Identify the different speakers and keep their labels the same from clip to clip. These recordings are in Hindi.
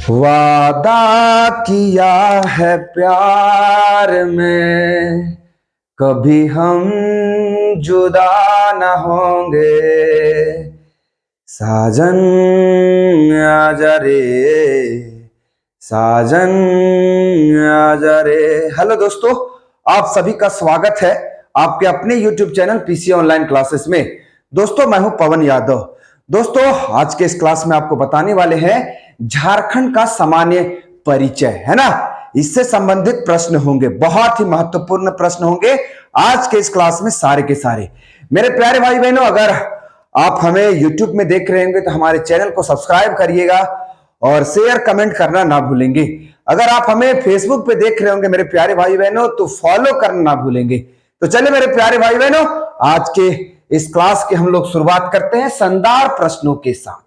Speaker 1: वादा किया है प्यार में, कभी हम जुदा न होंगे। साजन आजा रे, साजन आजा रे। हेलो दोस्तों, आप सभी का स्वागत है आपके अपने YouTube channel PC online classes में। दोस्तों, मैं हूं पवन यादव। दोस्तों, आज के इस क्लास में आपको बताने वाले हैं झारखंड का सामान्य परिचय, है ना। इससे संबंधित प्रश्न होंगे, बहुत ही महत्वपूर्ण प्रश्न होंगे आज के इस क्लास में सारे के सारे। मेरे प्यारे भाई बहनों, अगर आप हमें YouTube में देख रहे होंगे तो हमारे चैनल को सब्सक्राइब करिएगा और शेयर कमेंट करना ना भूलेंगे। अगर आप हमें फेसबुक पे देख रहे होंगे मेरे प्यारे भाई बहनों, तो फॉलो करना ना भूलेंगे। तो चलिए मेरे प्यारे भाई बहनों, आज के इस क्लास की हम लोग शुरुआत करते हैं शानदार प्रश्नों के साथ।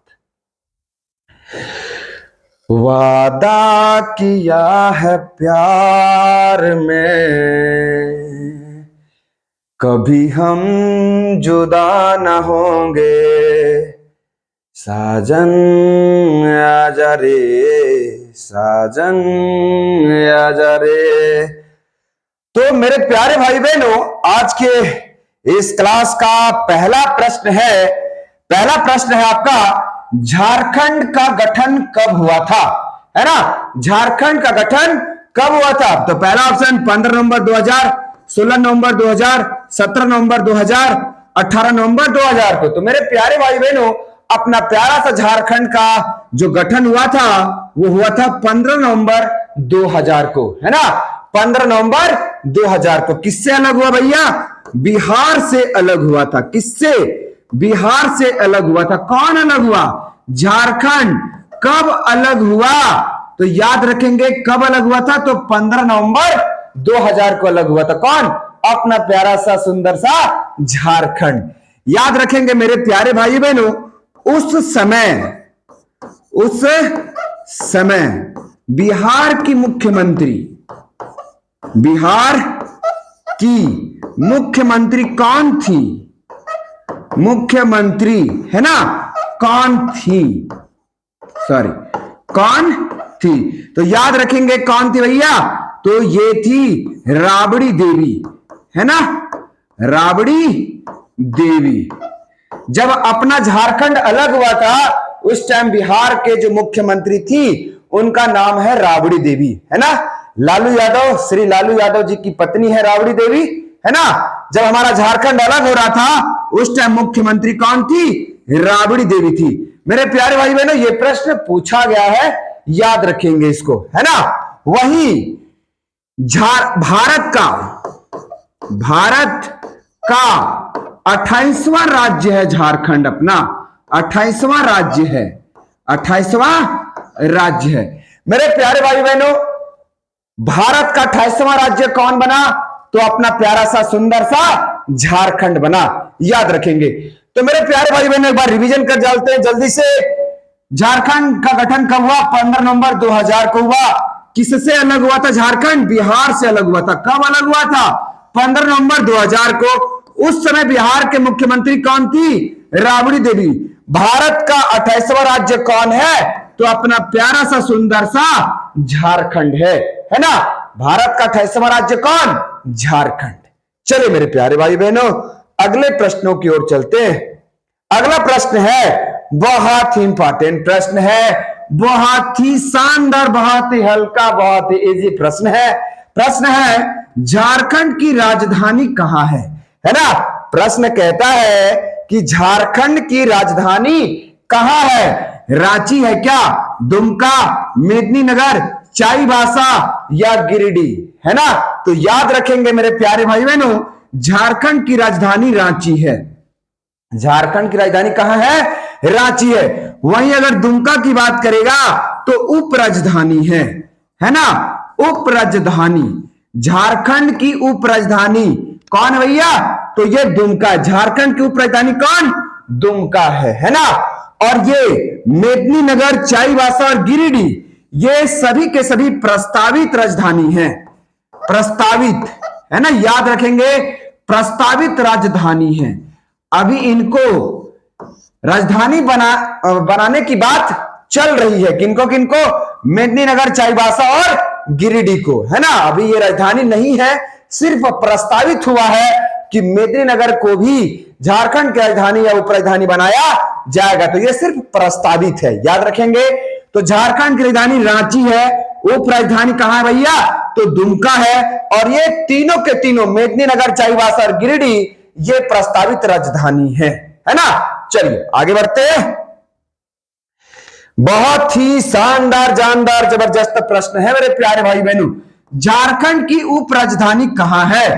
Speaker 1: वादा किया है प्यार में, कभी हम जुदा न होंगे। साजन आजा रे, साजन आजा रे। तो मेरे प्यारे भाई बहनों, आज के इस क्लास का पहला प्रश्न है आपका, झारखंड का गठन कब हुआ था, है ना। झारखंड का गठन कब हुआ था? तो पहला ऑप्शन 15 नवंबर 2000, 16 नवंबर 2000, 17 नवंबर 2000, 18 नवंबर 2000 को। तो मेरे प्यारे भाई बहनों, अपना प्यारा सा झारखंड का जो गठन हुआ था वो हुआ था 15 नवंबर 2000 को, है ना। 15 नवंबर 2000 को। किससे अलग हुआ भैया? बिहार से अलग हुआ था। किससे? बिहार से अलग हुआ था। कौन अलग हुआ? झारखंड। कब अलग हुआ? तो याद रखेंगे कब अलग हुआ था, तो 15 नवंबर 2000 को अलग हुआ था। कौन? अपना प्यारा सा सुंदर सा झारखंड। याद रखेंगे मेरे प्यारे भाई बहनों, उस समय बिहार की मुख्यमंत्री कौन थी? मुख्यमंत्री, है ना, कौन थी? कौन थी? तो याद रखेंगे कौन थी भैया? तो ये थी राबड़ी देवी, है ना, राबड़ी देवी। जब अपना झारखंड अलग हुआ था उस टाइम बिहार के जो मुख्यमंत्री थी उनका नाम है राबड़ी देवी, है ना। लालू यादव, श्री लालू यादव जी की पत्नी है राबड़ी देवी, है ना। जब हमारा झारखंड अलग हो रहा था उस टाइम मुख्यमंत्री कौन थी? राबड़ी देवी थी। मेरे प्यारे भाई बहनों, यह प्रश्न पूछा गया है, याद रखेंगे इसको, है ना। वही भारत का 28वां राज्य है झारखंड। अपना 28वां राज्य है, 28वां राज्य है। मेरे प्यारे भाई बहनों, भारत का 28वां राज्य कौन बना? तो अपना प्यारा सा सुंदर सा झारखंड बना। याद रखेंगे। तो मेरे प्यारे भाई बहनों, एक बार रिवीजन कर डालते हैं जल्दी से। झारखंड का गठन कब हुआ? 15 नवंबर 2000 को हुआ। किससे अलग हुआ था झारखंड? बिहार से अलग हुआ था। कब अलग हुआ था? 15 नवंबर 2000 को। उस समय बिहार के मुख्यमंत्री कौन थी? राबड़ी देवी। भारत का 28वां राज्य कौन है? तो अपना प्यारा सा सुंदर सा झारखंड है ना। भारत का 28वां राज्य कौन? झारखंड। चलिए मेरे प्यारे भाई बहनों, अगले प्रश्नों की ओर चलते हैं। अगला प्रश्न है, बहुत ही इंपॉर्टेंट प्रश्न है, बहुत ही शानदार, बहुत ही हल्का, बहुत ही इजी प्रश्न है झारखंड की राजधानी कहां है ना। प्रश्न कहता है कि झारखंड की राजधानी कहां है? रांची है क्या? दुमका, मेदिनीनगर, चाईबासा या गिरिडीह, है ना। तो याद रखेंगे मेरे प्यारे भाई बहनों, झारखंड की राजधानी रांची है। झारखंड की राजधानी कहां है? रांची है। वहीं अगर दुमका की बात करेगा तो उप राजधानी है ना, उप राजधानी। झारखंड की उप राजधानी कौन है भैया? तो ये दुमका। झारखंड की उप राजधानी कौन? दुमका है ना। और ये मेदिनीनगर, चाईबासा और गिरिडीह, ये सभी के सभी प्रस्तावित राजधानी है। प्रस्तावित, है ना, याद रखेंगे, प्रस्तावित राजधानी है। अभी इनको राजधानी बनाने की बात चल रही है। किनको किनको? मेदिनीनगर, चाईबासा और गिरिडीह को, है ना। अभी ये राजधानी नहीं है, सिर्फ प्रस्तावित हुआ है कि मेदिनीनगर को भी झारखंड की राजधानी या उप राजधानी बनाया जाएगा। तो ये सिर्फ प्रस्तावित है, याद रखेंगे। तो झारखंड की राजधानी रांची है, उप राजधानी कहां है भैया? तो दुमका है। और ये तीनों के तीनों मेदिनीनगर, चाईबासा और गिरिडीह ये प्रस्तावित राजधानी है ना। चलिए आगे बढ़ते हैं। बहुत ही शानदार, जानदार, जबरदस्त प्रश्न है मेरे प्यारे भाई बहनों। झारखंड की उप राजधानी कहां है?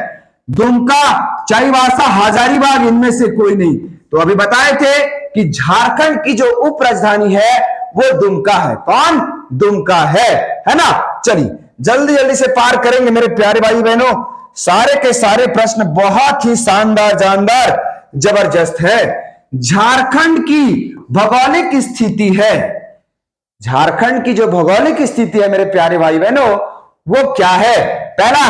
Speaker 1: दुमका, चाईबासा, हजारीबाग, इनमें से कोई नहीं। तो अभी बताए थे कि झारखंड की जो उप राजधानी है वो दुमका है। कौन? दुमका है ना। चलिए जल्दी जल्दी से पार करेंगे मेरे प्यारे भाई बहनों। सारे के सारे प्रश्न बहुत ही शानदार, जानदार, जबरदस्त है। झारखंड की भौगोलिक स्थिति है, झारखंड की जो भौगोलिक स्थिति है मेरे प्यारे भाई बहनों वो क्या है? पहला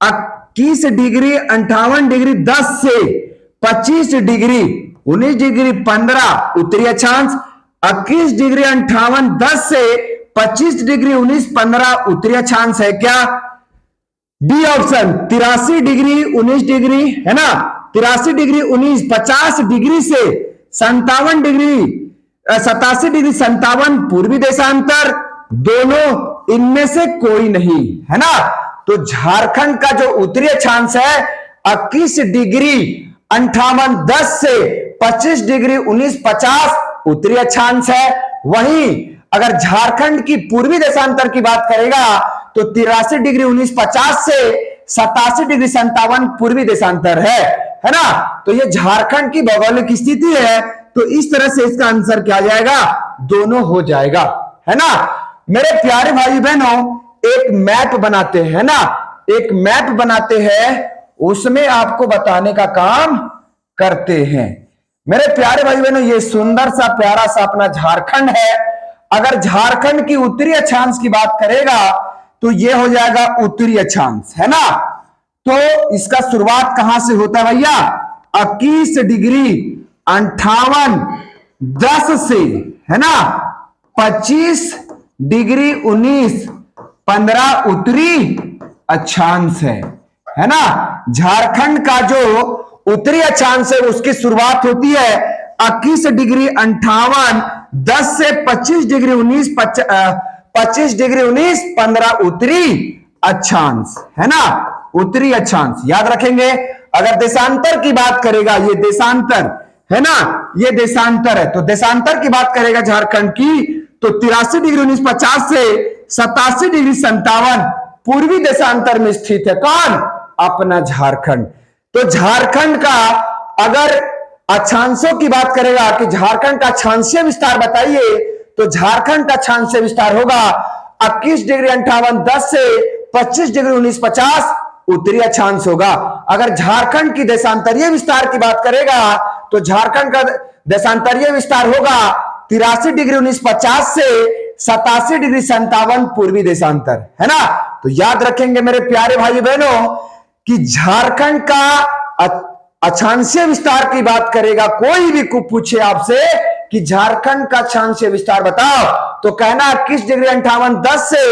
Speaker 1: 21 डिग्री 58 डिग्री 10 से 25 डिग्री 19 डिग्री 15 उत्तरी अक्षांश, 21 डिग्री 58 10 से 25 डिग्री 19 15 उत्तरी अक्षांश है क्या? बी ऑप्शन 83 डिग्री 19 डिग्री, है ना। 83 डिग्री 19 50 डिग्री से 57 डिग्री 87 डिग्री 57 पूर्वी देशांतर, दोनों इनमें से कोई नहीं, है ना। तो झारखंड का जो उत्तरी अक्षांश है 21 डिग्री 58 10 से 25 डिग्री 19 50 उत्तरी अक्षांश है। वहीं अगर झारखंड की पूर्वी देशांतर की बात करेगा तो 83 डिग्री 19 50 से 87 डिग्री 57 पूर्वी देशांतर है ना। तो ये झारखंड की भौगोलिक स्थिति है। तो इस तरह से इसका आंसर क्या आ जाएगा? दोनों हो जाएगा, है ना। मेरे प्यारे भाई बहनों एक मैप बनाते हैं ना, एक मैप बनाते हैं, उसमें आपको बताने का काम करते हैं। मेरे प्यारे भाई बहनों ये सुंदर सा प्यारा सा अपना झारखंड है। अगर झारखंड की उत्तरी अक्षांश की बात करेगा तो ये हो जाएगा उत्तरी अक्षांश, है ना। तो इसका शुरुआत कहां से होता है भैया? 21 डिग्री 58 10 से, है ना, 25 डिग्री 19 15 उत्तरी अक्षांश है ना। झारखंड का जो उत्तरी अक्षांश है उसकी शुरुआत होती है 21 डिग्री 58 10 से 25 डिग्री 19 25 डिग्री 19 15 उत्तरी अक्षांश, है ना। उत्तरी अक्षांश याद रखेंगे। अगर देशांतर की बात करेगा, ये देशांतर है ना, ये देशांतर है। तो देशांतर की बात करेगा झारखंड की तो 83 डिग्री 19 50 से 87 डिग्री 57 पूर्वी देशांतर में स्थित है। कौन? अपना झारखंड। तो झारखंड का अगर अक्षांशों की बात करेगा कि झारखंड का अक्षांशीय विस्तार बताइए तो झारखंड का अक्षांशीय विस्तार होगा 21 डिग्री 58 10 से 25 डिग्री 19 50 उत्तरी अक्षांश होगा। अगर झारखंड की देशांतरीय विस्तार की बात करेगा तो झारखंड का देशांतरीय विस्तार होगा 83 डिग्री 19 50 से 87 डिग्री 57 पूर्वी देशांतर, है ना। तो याद रखेंगे मेरे प्यारे भाई बहनों कि झारखंड का अक्षांशीय विस्तार की बात करेगा, कोई भी को पूछे आपसे कि झारखंड का अक्षांशीय विस्तार बताओ तो कहना 21 डिग्री 58 10 से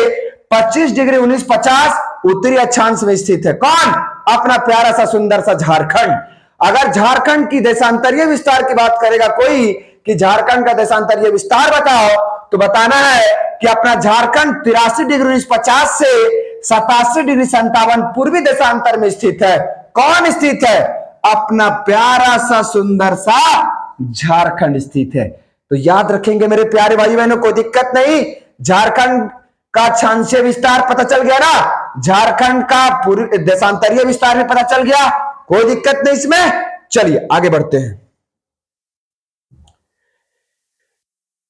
Speaker 1: 25 डिग्री 19 50 उत्तरी अक्षांश में स्थित है। कौन? अपना प्यारा सा सुंदर सा झारखंड। अगर झारखंड की देशांतरीय विस्तार की बात करेगा कोई कि झारखंड का देशांतरीय विस्तार बताओ तो बताना है कि अपना झारखंड 83 डिग्री 19 50 से 87 डिग्री 57 पूर्वी देशांतर में स्थित है। कौन स्थित है? अपना प्यारा सा सुंदर सा झारखंड स्थित है। तो याद रखेंगे मेरे प्यारे भाई बहनों, कोई दिक्कत नहीं। झारखंड का अक्षांशीय विस्तार पता चल गया ना, झारखंड का पूर्वी देशांतरीय विस्तार भी पता चल गया, कोई दिक्कत नहीं इसमें। चलिए आगे बढ़ते हैं।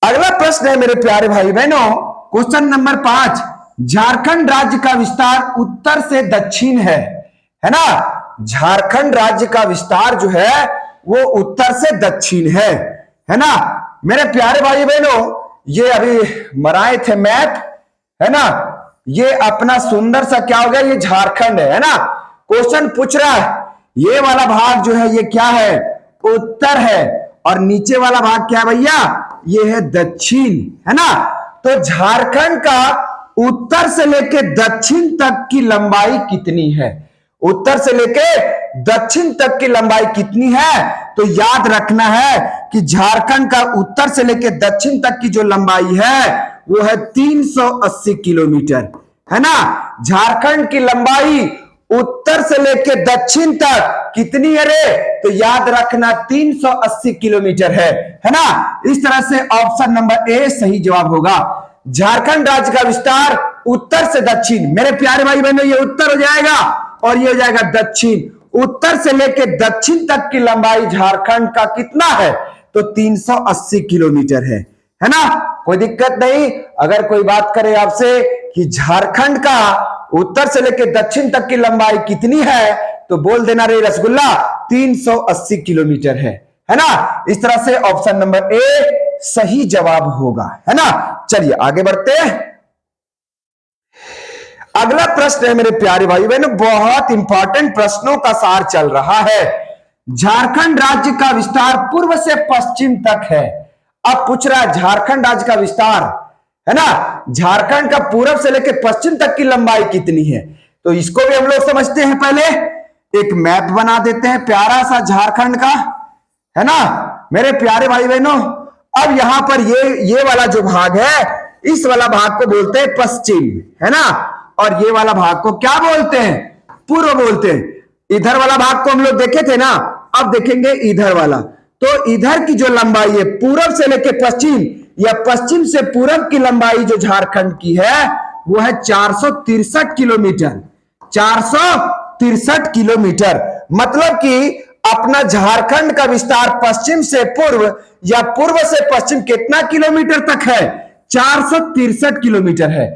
Speaker 1: अगला प्रश्न है मेरे प्यारे भाई बहनों, क्वेश्चन नंबर 5। झारखंड राज्य का विस्तार उत्तर से दक्षिण है ना। झारखंड राज्य का विस्तार जो है वो उत्तर से दक्षिण है ना। मेरे प्यारे भाई बहनों ये अभी मराए थे मैप, है ना। ये अपना सुंदर सा क्या हो गया, ये झारखंड है ना। क्वेश्चन पूछ रहा है ये वाला भाग जो है ये क्या है? उत्तर है। और नीचे वाला भाग क्या है भैया? ये है दक्षिण, है ना। तो झारखंड का उत्तर से लेके दक्षिण तक की लंबाई कितनी है? उत्तर से लेके दक्षिण तक की लंबाई कितनी है? तो याद रखना है कि झारखंड का उत्तर से लेके दक्षिण तक की जो लंबाई है वो है 380 किलोमीटर, है ना। झारखंड की लंबाई उत्तर से लेके दक्षिण तक कितनी है रे? तो याद रखना 380 किलोमीटर है ना। इस तरह से ऑप्शन नंबर ए सही जवाब होगा। झारखंड राज्य का विस्तार उत्तर से दक्षिण, मेरे प्यारे भाई बहनों, ये उत्तर हो जाएगा और ये हो जाएगा दक्षिण। उत्तर से लेके दक्षिण तक की लंबाई झारखंड का कितना है? तो 380 किलोमीटर है ना। कोई दिक्कत नहीं। अगर कोई बात करे आपसे कि झारखंड का उत्तर से लेकर दक्षिण तक की लंबाई कितनी है, तो बोल देना रे रसगुल्ला 380 किलोमीटर है ना। इस तरह से ऑप्शन नंबर ए सही जवाब होगा, है ना। चलिए आगे बढ़ते हैं। अगला प्रश्न है मेरे प्यारे भाई बहनों, बहुत इंपॉर्टेंट प्रश्नों का सार चल रहा है। झारखंड राज्य का विस्तार पूर्व से पश्चिम तक है। अब पूछ रहा है झारखंड राज्य का विस्तार, है ना, झारखंड का पूर्व से लेकर पश्चिम तक की लंबाई कितनी है? तो इसको भी हम लोग समझते हैं। पहले एक मैप बना देते हैं प्यारा सा झारखंड का, है ना मेरे प्यारे भाई बहनों। अब यहां पर ये वाला जो भाग है, इस वाला भाग को बोलते हैं पश्चिम, है ना। और ये वाला भाग को क्या बोलते हैं? पूर्व बोलते हैं। इधर वाला भाग को हम लोग देखे थे ना, अब देखेंगे इधर वाला। तो इधर की जो लंबाई है पूर्व से लेकर पश्चिम या पश्चिम से पूर्व की लंबाई जो झारखंड की है वो है 463 किलोमीटर। 463 किलोमीटर मतलब कि अपना झारखंड का विस्तार पश्चिम से पूर्व या पूर्व से पश्चिम कितना किलोमीटर तक है? 463 किलोमीटर है।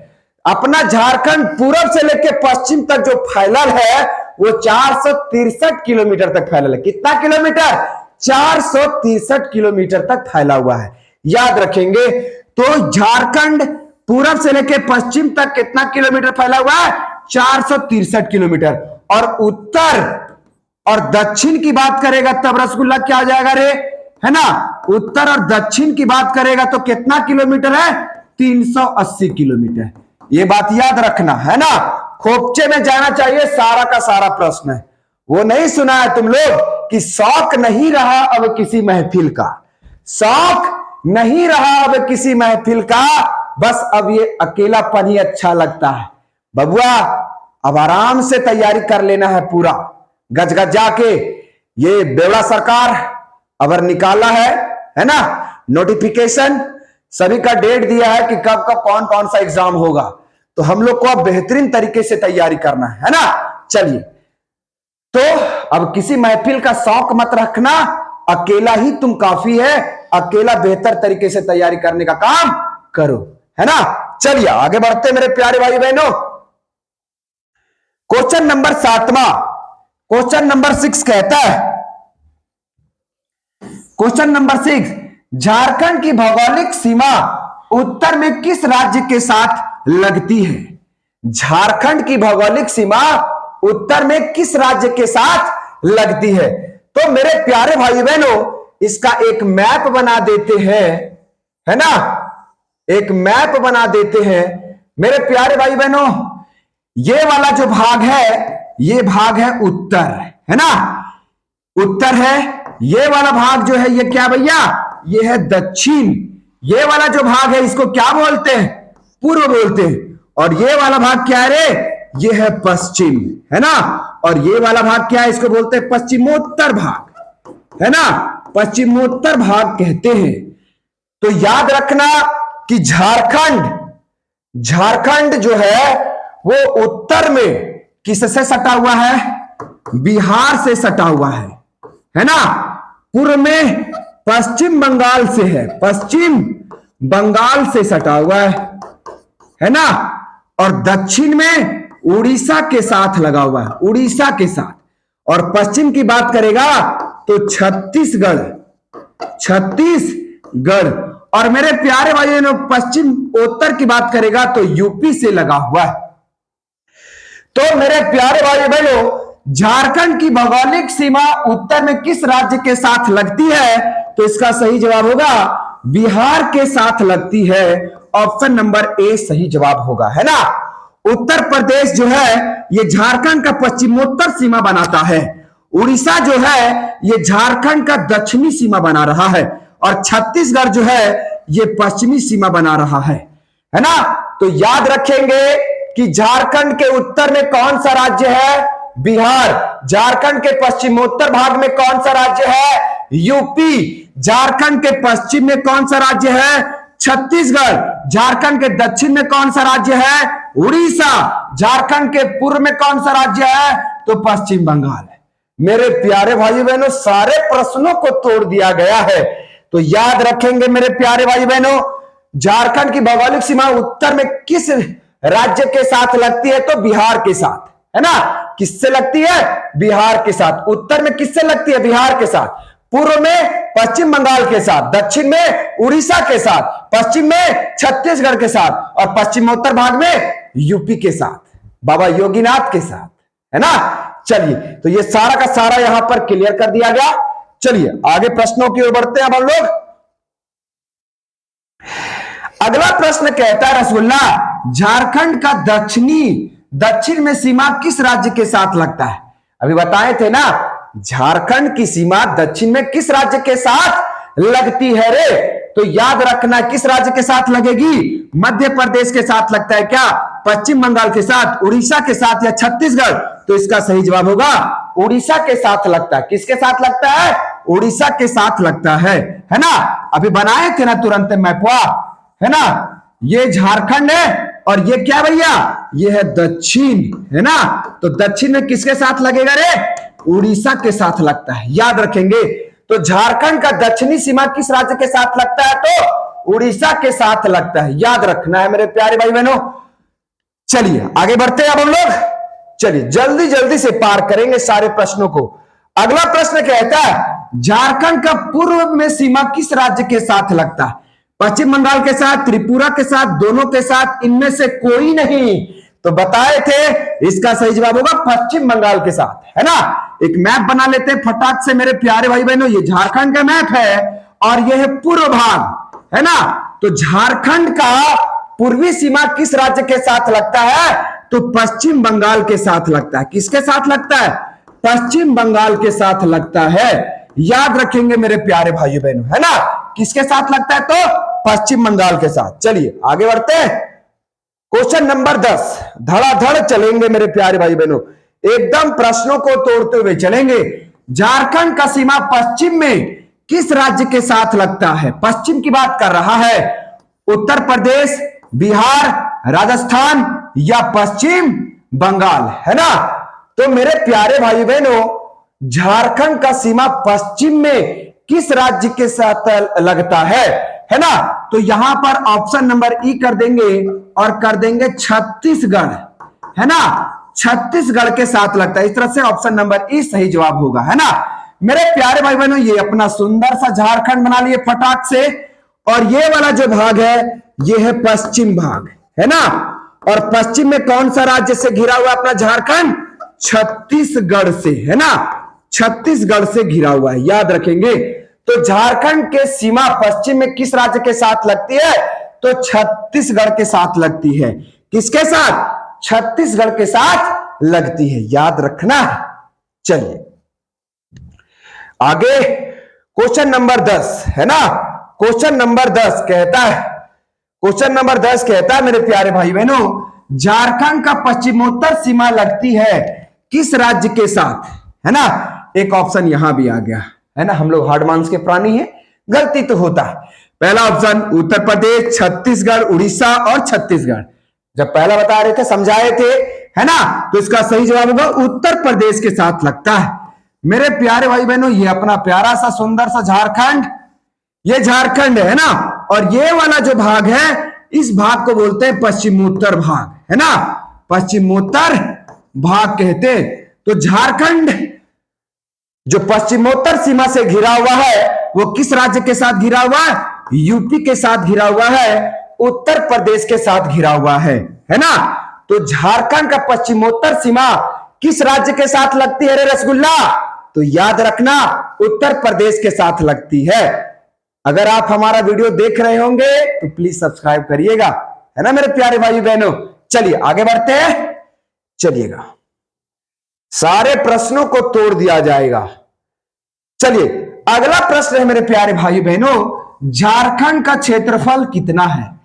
Speaker 1: अपना झारखंड पूर्व से लेकर पश्चिम तक जो फैलल है वो 463 किलोमीटर तक फैलल है। कितना किलोमीटर? 463 किलोमीटर तक फैला हुआ है। याद रखेंगे। तो झारखंड पूर्व से लेकर पश्चिम तक कितना किलोमीटर फैला हुआ है? 463 किलोमीटर। और उत्तर और दक्षिण की बात करेगा तब रसगुल्ला क्या आ जाएगा रे, है ना। उत्तर और दक्षिण की बात करेगा तो कितना किलोमीटर है? 380 किलोमीटर। ये बात याद रखना, है ना। खोपचे में जाना चाहिए सारा का सारा प्रश्न है। वो नहीं सुना है तुम लोग कि शौक नहीं रहा अब किसी महफिल का, शौक नहीं रहा अब किसी महफिल का, बस अब ये अकेलापन ही अच्छा लगता है। बबुआ अब आराम से तैयारी कर लेना है पूरा गजगज जाके। ये बेवड़ा सरकार अबर निकाला है ना, नोटिफिकेशन सभी का डेट दिया है कि कब कब कौन कौन सा एग्जाम होगा। तो हम लोग को अब बेहतरीन तरीके से तैयारी करना है ना। चलिए, तो अब किसी महफिल का शौक मत रखना, अकेला ही तुम काफी है। अकेला बेहतर तरीके से तैयारी करने का काम करो, है ना। चलिए आगे बढ़ते मेरे प्यारे भाई बहनों। क्वेश्चन नंबर 7वां, क्वेश्चन नंबर 6 कहता है, क्वेश्चन नंबर 6, झारखंड की भौगोलिक सीमा उत्तर में किस राज्य के साथ लगती है? झारखंड की भौगोलिक सीमा उत्तर में किस राज्य के साथ लगती है? तो मेरे प्यारे भाई बहनों इसका एक मैप बना देते हैं, है ना। एक मैप बना देते हैं मेरे प्यारे भाई बहनों। ये वाला जो भाग है ये भाग है उत्तर, है ना, उत्तर है। ये वाला भाग जो है ये क्या भैया? ये है दक्षिण। ये वाला जो भाग है इसको क्या बोलते हैं? पूर्व बोलते हैं। और ये वाला भाग क्या है रे? ये है पश्चिम, है ना। और ये वाला भाग क्या है? इसको बोलते हैं पश्चिमोत्तर भाग, है ना, पश्चिमोत्तर भाग कहते हैं। तो याद रखना कि झारखंड जो है वो उत्तर में किससे सटा हुआ है? बिहार से सटा हुआ है ना। पूर्व में पश्चिम बंगाल से है, पश्चिम बंगाल से सटा हुआ है ना। और दक्षिण में उड़ीसा के साथ लगा हुआ है, उड़ीसा के साथ। और पश्चिम की बात करेगा तो छत्तीसगढ़, छत्तीसगढ़। और मेरे प्यारे भाइयों ने पश्चिम उत्तर की बात करेगा तो यूपी से लगा हुआ है। तो मेरे प्यारे भाई बहनों झारखंड की भौगोलिक सीमा उत्तर में किस राज्य के साथ लगती है? तो इसका सही जवाब होगा बिहार के साथ लगती है। ऑप्शन नंबर ए सही जवाब होगा, है ना। उत्तर प्रदेश जो है ये झारखंड का पश्चिमोत्तर सीमा बनाता है। उड़ीसा जो है ये झारखंड का दक्षिणी सीमा बना रहा है, और छत्तीसगढ़ जो है ये पश्चिमी सीमा बना रहा है ना। तो याद रखेंगे कि झारखंड के उत्तर में कौन सा राज्य है, बिहार। झारखंड के पश्चिमोत्तर भाग में कौन सा राज्य है, यूपी। झारखंड के पश्चिम में कौन सा राज्य है, छत्तीसगढ़। झारखंड के दक्षिण में कौन सा राज्य है, उड़ीसा। झारखंड के पूर्व में कौन सा राज्य है, तो पश्चिम बंगाल है। मेरे प्यारे भाई बहनों, सारे प्रश्नों को तोड़ दिया गया है। तो याद रखेंगे मेरे प्यारे भाई बहनों, झारखंड की भौगोलिक सीमा उत्तर में किस राज्य के साथ लगती है, तो बिहार के साथ, है ना। किससे लगती है, बिहार के साथ। उत्तर में किससे लगती है, बिहार के साथ। पूर्व में पश्चिम बंगाल के साथ, दक्षिण में उड़ीसा के साथ, पश्चिम में छत्तीसगढ़ के साथ, और पश्चिमोत्तर भाग में यूपी के साथ, बाबा योगीनाथ के साथ, है ना। चलिए, तो ये सारा का सारा यहां पर क्लियर कर दिया गया। चलिए आगे प्रश्नों की ओर बढ़ते हैं अब हम लोग। अगला प्रश्न कहता है, रसगुल्ला, झारखंड का दक्षिण में सीमा किस राज्य के साथ लगता है। अभी बताए थे ना, झारखंड की सीमा दक्षिण में किस राज्य के साथ लगती है रे। तो याद रखना किस राज्य के साथ लगेगी, मध्य प्रदेश के साथ लगता है क्या, पश्चिम बंगाल के साथ, उड़ीसा के साथ, या छत्तीसगढ़। तो इसका सही जवाब होगा उड़ीसा के साथ लगता है। किसके साथ लगता है, उड़ीसा के साथ लगता है ना। अभी बनाए थे ना तुरंत मैपवा, है ना। ये झारखंड है और ये क्या भैया, ये है दक्षिण, है ना। तो दक्षिण में किसके साथ लगेगा रे, उड़ीसा के साथ लगता है। याद रखेंगे, तो झारखंड का दक्षिणी सीमा किस राज्य के साथ लगता है, तो उड़ीसा के साथ लगता है। याद रखना है मेरे प्यारे भाई बहनों। चलिए आगे बढ़ते हैं अब हम लोग। चलिए जल्दी जल्दी से पार करेंगे सारे प्रश्नों को। अगला प्रश्न कहता है, झारखंड का पूर्व में सीमा किस राज्य के साथ लगता है, पश्चिम बंगाल के साथ, त्रिपुरा के साथ, दोनों के साथ, इनमें से कोई नहीं। तो बताए थे इसका सही जवाब होगा पश्चिम बंगाल के साथ, है ना। एक मैप बना लेते हैं फटाक से मेरे प्यारे भाई बहनों। ये झारखंड का मैप है और यह है पूर्व भाग, है ना। तो झारखंड का पूर्वी सीमा किस राज्य के साथ लगता है, तो पश्चिम बंगाल के साथ लगता है। किसके साथ लगता है, पश्चिम बंगाल के साथ लगता है। याद रखेंगे मेरे प्यारे भाई बहनों, है ना। किसके साथ लगता है, तो पश्चिम बंगाल के साथ। चलिए आगे बढ़ते हैं। क्वेश्चन नंबर 10, धड़ाधड़ चलेंगे मेरे प्यारे भाई बहनों, एकदम प्रश्नों को तोड़ते हुए चलेंगे। झारखंड का सीमा पश्चिम में किस राज्य के साथ लगता है, पश्चिम की बात कर रहा है, उत्तर प्रदेश, बिहार, राजस्थान, या पश्चिम बंगाल, है ना। तो मेरे प्यारे भाई बहनों, झारखंड का सीमा पश्चिम में किस राज्य के साथ लगता है ना। तो यहां पर ऑप्शन नंबर ई कर देंगे और कर देंगे छत्तीसगढ़, है ना। छत्तीसगढ़ के साथ लगता है। इस तरह से ऑप्शन नंबर ई सही जवाब होगा, है ना। मेरे प्यारे भाई बहनों, ये अपना सुंदर सा झारखंड बना लिए फटाक से। और ये वाला जो भाग है ये है पश्चिम भाग, है ना। और पश्चिम में कौन सा राज्य से घिरा हुआ अपना झारखंड, छत्तीसगढ़ से, है ना। छत्तीसगढ़ से घिरा हुआ है, याद रखेंगे। तो झारखंड के सीमा पश्चिम में किस राज्य के साथ लगती है, तो छत्तीसगढ़ के साथ लगती है। किसके साथ, छत्तीसगढ़ के साथ लगती है, याद रखना है। चलिए आगे क्वेश्चन नंबर 10, है ना। क्वेश्चन नंबर 10 कहता है, क्वेश्चन नंबर 10 कहता है मेरे प्यारे भाई बहनों, झारखंड का पश्चिमोत्तर सीमा लगती है किस राज्य के साथ, है ना। एक ऑप्शन यहां भी आ गया, है ना। हम लोग हार्ड मार्क्स के प्राणी हैं, गलती तो होता है। पहला ऑप्शन उत्तर प्रदेश, छत्तीसगढ़, उड़ीसा और छत्तीसगढ़। जब पहला बता रहे थे, समझाए थे, है ना। तो इसका सही जवाब होगा उत्तर प्रदेश के साथ लगता है। मेरे प्यारे भाई बहनों, ये अपना प्यारा सा सुंदर सा झारखंड, ये झारखंड है ना। और ये वाला जो भाग है, इस भाग को बोलते हैं पश्चिमोत्तर भाग, है ना। पश्चिमोत्तर भाग कहते हैं। तो झारखंड जो पश्चिमोत्तर सीमा से घिरा हुआ है, वो किस राज्य के साथ घिरा हुआ है, यूपी के साथ घिरा हुआ है, उत्तर प्रदेश के साथ घिरा हुआ है ना। तो झारखंड का पश्चिमोत्तर सीमा किस राज्य के साथ लगती है रे रसगुल्ला, तो याद रखना उत्तर प्रदेश के साथ लगती है। अगर आप हमारा वीडियो देख रहे होंगे तो प्लीज सब्सक्राइब करिएगा, है ना मेरे प्यारे भाई बहनों। चलिए आगे बढ़ते हैं। चलिएगा, सारे प्रश्नों को तोड़ दिया जाएगा। चलिए अगला प्रश्न है मेरे प्यारे भाई बहनों, झारखंड का क्षेत्रफल कितना है?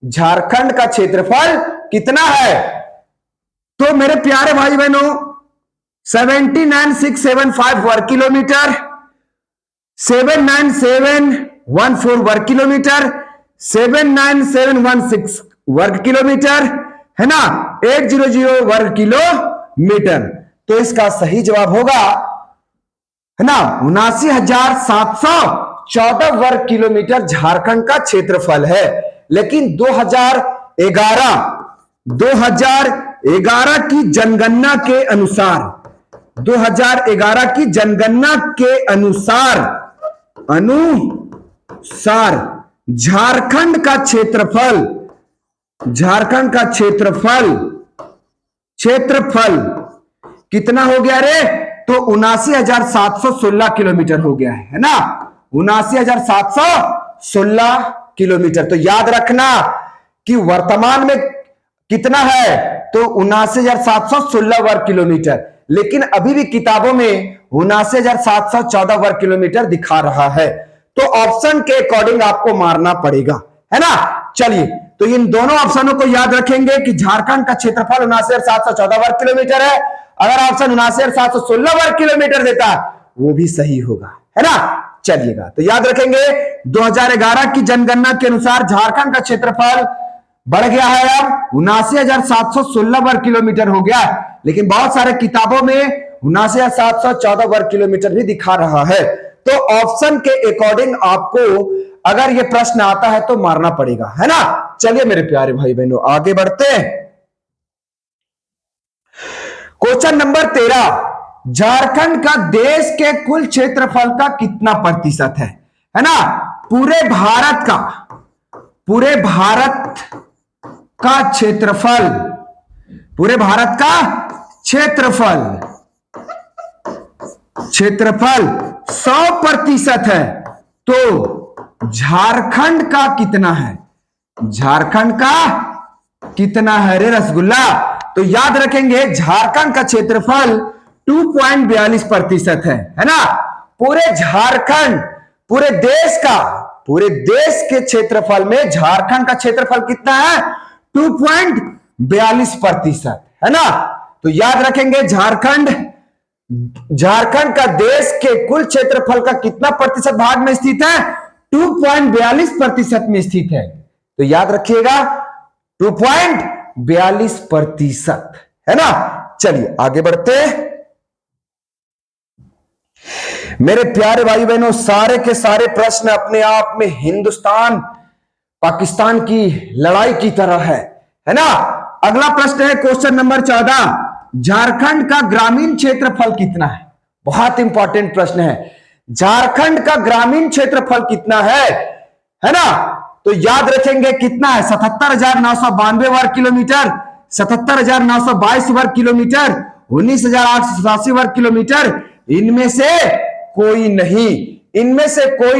Speaker 1: झारखंड का क्षेत्रफल कितना है? तो मेरे प्यारे भाई बहनों 79,675 वर्ग किलोमीटर, 79714 वर्ग किलोमीटर, 79716 वर्ग किलोमीटर, है ना, 800 वर्ग किलोमीटर। तो इसका सही जवाब होगा, है ना, 79,714 वर्ग किलोमीटर झारखंड का क्षेत्रफल है। लेकिन 2011 की जनगणना के अनुसार 2011 की जनगणना के अनुसार झारखंड का क्षेत्रफल कितना हो गया रे? तो 79,716 किलोमीटर हो गया है ना, 79,716 किलोमीटर। तो याद रखना कि वर्तमान में कितना है, तो 79,716 वर्ग किलोमीटर, लेकिन अभी भी किताबों में 79,714 वर्ग किलोमीटर दिखा रहा है। तो ऑप्शन के अकॉर्डिंग आपको मारना पड़ेगा, है ना। चलिए, तो इन दोनों ऑप्शनों को याद रखेंगे कि झारखंड का क्षेत्रफल 79,714 वर्ग किलोमीटर है। अगर ऑप्शन 79,716 वर्ग किलोमीटर देता वो भी सही होगा, है ना। चलिएगा, तो याद रखेंगे 2011 की जनगणना के अनुसार झारखंड का क्षेत्रफल बढ़ गया है, अब 79,716 वर्ग किलोमीटर हो गया, लेकिन बहुत सारे किताबों में 79,714 वर्ग किलोमीटर भी दिखा रहा है। तो ऑप्शन के अकॉर्डिंग आपको अगर यह प्रश्न आता है तो मारना पड़ेगा, है ना। चलिए मेरे प्यारे भाई बहनों आगे बढ़ते हैं। क्वेश्चन नंबर 13, झारखंड का देश के कुल क्षेत्रफल का कितना प्रतिशत है ना। पूरे भारत का क्षेत्रफल 100% है, तो झारखंड का कितना है? झारखंड का कितना है रे रसगुल्ला? तो याद रखेंगे झारखंड का क्षेत्रफल 2.42% है ना। पूरे झारखंड, पूरे देश के क्षेत्रफल में झारखंड का क्षेत्रफल कितना है? 2.42%, है ना। तो याद रखेंगे झारखंड का देश के कुल क्षेत्रफल का कितना प्रतिशत भाग में स्थित है? 2.42% में स्थित है। तो याद रखिएगा 2.42%, है ना। चलिए आगे बढ़ते हैं। मेरे प्यारे भाई बहनों सारे के सारे प्रश्न अपने आप में हिंदुस्तान पाकिस्तान की लड़ाई की तरह है ना। अगला प्रश्न है क्वेश्चन नंबर 14, झारखंड का ग्रामीण क्षेत्रफल कितना है? बहुत इंपॉर्टेंट प्रश्न है। झारखंड का ग्रामीण क्षेत्रफल कितना है ना। तो याद रखेंगे कितना है? 77,992 वर्ग किलोमीटर, 77,922 वर्ग किलोमीटर, 19,887 वर्ग किलोमीटर, इनमें से कोई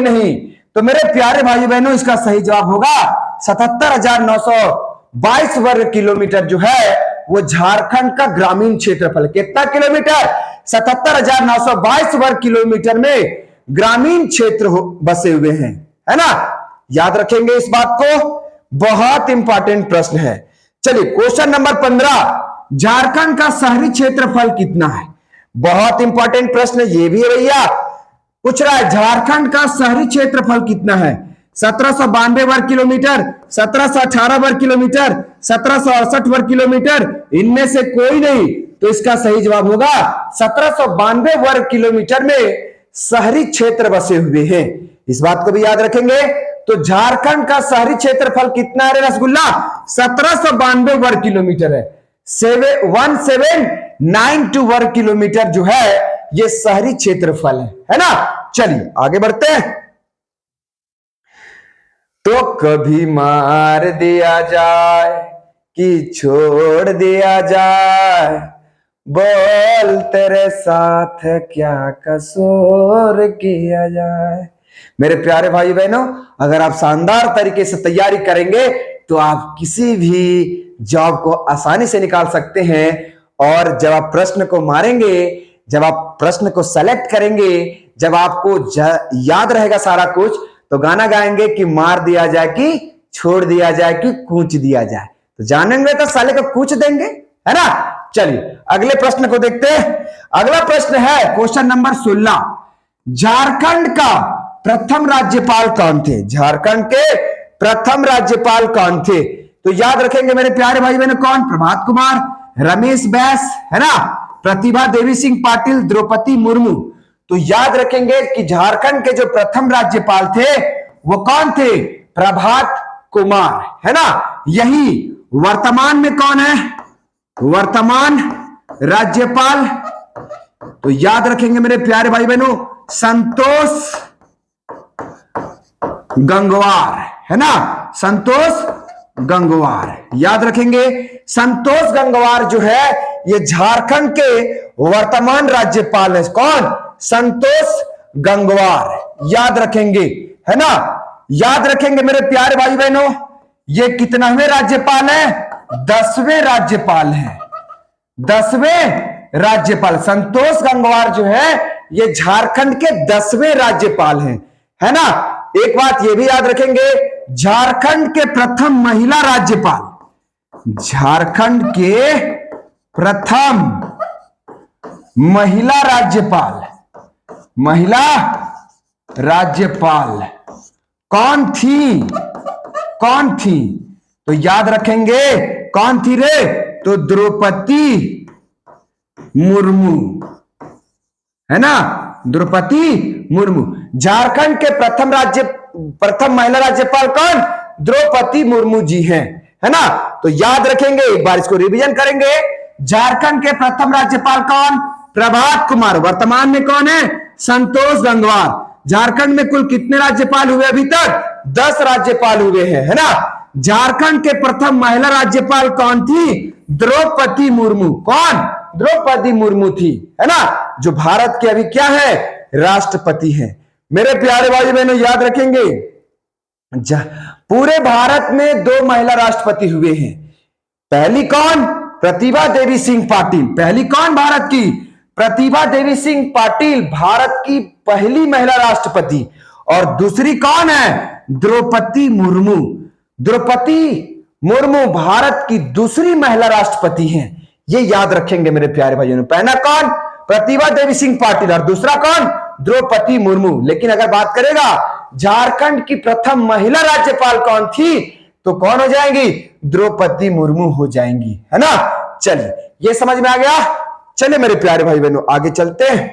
Speaker 1: नहीं। तो मेरे प्यारे भाई बहनों इसका सही जवाब होगा 77,922 वर्ग किलोमीटर जो है वो झारखंड का ग्रामीण क्षेत्रफल। कितना किलोमीटर? 77,922 वर्ग किलोमीटर में ग्रामीण क्षेत्र बसे हुए हैं, है ना। याद रखेंगे इस बात को, बहुत इंपॉर्टेंट प्रश्न है। चलिए क्वेश्चन नंबर 15, झारखंड का शहरी क्षेत्रफल कितना है? बहुत इंपॉर्टेंट प्रश्न ये भी है भैया, पूछ रहा है झारखंड का शहरी क्षेत्रफल कितना है? 1792 वर्ग किलोमीटर, 1718 वर्ग किलोमीटर, 1768 वर्ग किलोमीटर, इनमें से कोई नहीं। तो इसका सही जवाब होगा 1792 वर्ग किलोमीटर में शहरी क्षेत्र बसे हुए हैं। इस बात को भी याद रखेंगे। तो झारखंड का शहरी क्षेत्रफल कितना है रसगुल्ला? 1792 वर्ग किलोमीटर है। 1792 वर्ग किलोमीटर जो है ये शहरी क्षेत्रफल है ना। चलिए आगे बढ़ते हैं। तो कभी मार दिया जाए कि छोड़ दिया जाए, बोल तेरे साथ क्या कसूर किया जाए। मेरे प्यारे भाई बहनों, अगर आप शानदार तरीके से तैयारी करेंगे तो आप किसी भी जॉब को आसानी से निकाल सकते हैं। और जब आप प्रश्न को मारेंगे, जब आप प्रश्न को सेलेक्ट करेंगे, जब आपको याद रहेगा सारा कुछ, तो गाना गाएंगे कि मार दिया जाए कि छोड़ दिया जाए कि कूच दिया जाए। तो जानेंगे तो साले को कूच देंगे, है ना। चलिए अगले प्रश्न को देखते हैं। अगला प्रश्न है क्वेश्चन नंबर 16। झारखंड का प्रथम राज्यपाल कौन थे? झारखंड के प्रथम राज्यपाल कौन थे? तो याद रखेंगे मेरे प्यारे भाई बहनों, कौन? प्रभात कुमार, रमेश बैस, है ना, प्रतिभा देवी सिंह पाटिल, द्रौपदी मुर्मू। तो याद रखेंगे कि झारखंड के जो प्रथम राज्यपाल थे वो कौन थे? प्रभात कुमार, है ना। यही वर्तमान में कौन है? वर्तमान राज्यपाल, तो याद रखेंगे मेरे प्यारे भाई बहनों, संतोष गंगवार, है ना, संतोष गंगवार। याद रखेंगे संतोष गंगवार जो है ये झारखंड के वर्तमान राज्यपाल है। कौन? संतोष गंगवार, याद रखेंगे, है ना। याद रखेंगे मेरे प्यारे भाई बहनों, ये कितनावें राज्यपाल है? 10वें राज्यपाल है। 10वें राज्यपाल संतोष गंगवार जो है ये झारखंड के 10वें राज्यपाल हैं, है ना। एक बात ये भी याद रखेंगे, झारखंड के प्रथम महिला राज्यपाल, झारखंड के प्रथम महिला राज्यपाल, महिला राज्यपाल कौन थी? कौन थी? तो याद रखेंगे कौन थी रे? तो द्रौपदी मुर्मू, है ना, द्रौपदी मुर्मू। झारखंड के प्रथम महिला राज्यपाल कौन? द्रौपदी मुर्मू जी हैं, है ना। तो याद रखेंगे, एक बार इसको रिवीजन करेंगे। झारखंड के प्रथम राज्यपाल कौन? प्रभात कुमार। वर्तमान में कौन है? संतोष गंगवार। झारखंड में कुल कितने राज्यपाल हुए अभी तक? 10 राज्यपाल हुए हैं, है ना। झारखंड के प्रथम महिला राज्यपाल कौन थी? द्रौपदी मुर्मू। कौन? द्रौपदी मुर्मू थी, है ना, जो भारत के अभी क्या है? राष्ट्रपति हैं। मेरे प्यारे भाई बहनों याद रखेंगे, पूरे भारत में 2 महिला राष्ट्रपति हुए हैं। पहली कौन? प्रतिभा देवी सिंह पाटिल। पहली कौन? भारत की प्रतिभा देवी सिंह पाटिल, भारत की पहली महिला राष्ट्रपति। और दूसरी कौन है? द्रौपदी मुर्मू। द्रौपदी मुर्मू भारत की दूसरी महिला राष्ट्रपति हैं। ये याद रखेंगे मेरे प्यारे भाइयों ने। पहला कौन? प्रतिभा देवी सिंह पाटिल, और दूसरा कौन? द्रौपदी मुर्मू। लेकिन अगर बात करेगा झारखंड की प्रथम महिला राज्यपाल कौन थी, तो कौन हो जाएंगी? द्रौपदी मुर्मू हो जाएंगी, है ना। चलिए ये समझ में आ गया। चलिए मेरे प्यारे भाई बहनों आगे चलते हैं।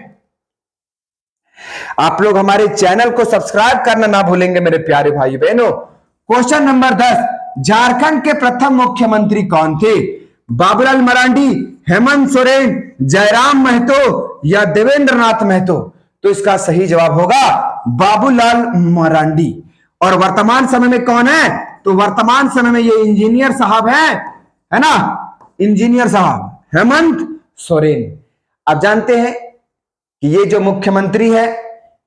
Speaker 1: आप लोग हमारे चैनल को सब्सक्राइब करना ना भूलेंगे मेरे प्यारे भाई बहनों। क्वेश्चन नंबर 10, झारखंड के प्रथम मुख्यमंत्री कौन थे? बाबूलाल मरांडी, हेमंत सोरेन, जयराम महतो या देवेंद्र नाथ महतो? तो इसका सही जवाब होगा बाबूलाल मरांडी। और वर्तमान समय में कौन है? तो वर्तमान समय में ये इंजीनियर साहब हैं, है ना, इंजीनियर साहब हेमंत सोरेन। आप जानते हैं कि ये जो मुख्यमंत्री है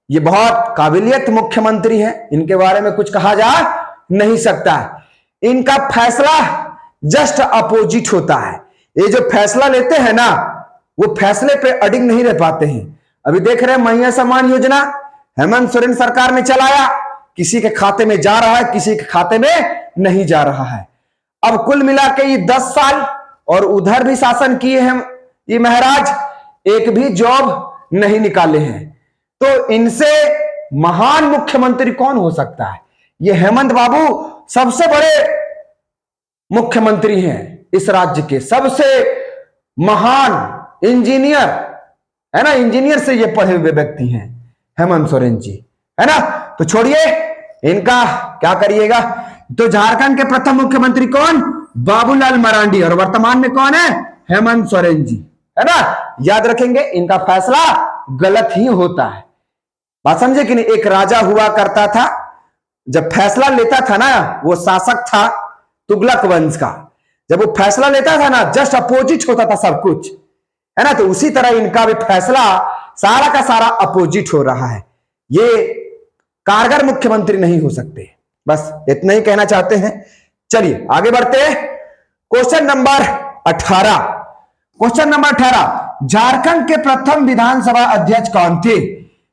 Speaker 1: ये बहुत काबिलियत मुख्यमंत्री है, इनके बारे में कुछ कहा जा नहीं सकता है। इनका फैसला जस्ट अपोजिट होता है। ये जो फैसला लेते हैं ना, वो फैसले पे अडिग नहीं रह पाते हैं। अभी देख रहे हैं महिला सम्मान योजना हेमंत सोरेन सरकार ने चलाया, किसी के खाते में जा रहा है, किसी के खाते में नहीं जा रहा है। अब कुल मिला के ये 10 साल और उधर भी शासन किए हैं ये महाराज, एक भी जॉब नहीं निकाले हैं। तो इनसे महान मुख्यमंत्री कौन हो सकता है? ये हेमंत बाबू सबसे बड़े मुख्यमंत्री हैं इस राज्य के, सबसे महान इंजीनियर, है ना, इंजीनियर से ये पढ़े हुए व्यक्ति हैं हेमंत सोरेन जी, है ना। तो छोड़िए इनका क्या करिएगा। तो झारखंड के प्रथम मुख्यमंत्री कौन? बाबूलाल मरांडी। और वर्तमान में कौन है? हेमंत सोरेन जी, है ना। याद रखेंगे इनका फैसला गलत ही होता है। बात समझे कि नहीं? एक राजा हुआ करता था, जब फैसला लेता था ना, वो शासक था तुगलक वंश का। जब वो फैसला लेता था ना, जस्ट अपोजिट होता था सब कुछ, है ना। तो उसी तरह इनका भी फैसला सारा का सारा अपोजिट हो रहा है। ये कारगर मुख्यमंत्री नहीं हो सकते। बस इतना ही कहना चाहते हैं। चलिए आगे बढ़ते हैं। Question number 18। Question number 18, Jharkhand के प्रथम विधानसभा अध्यक्ष कौन थे?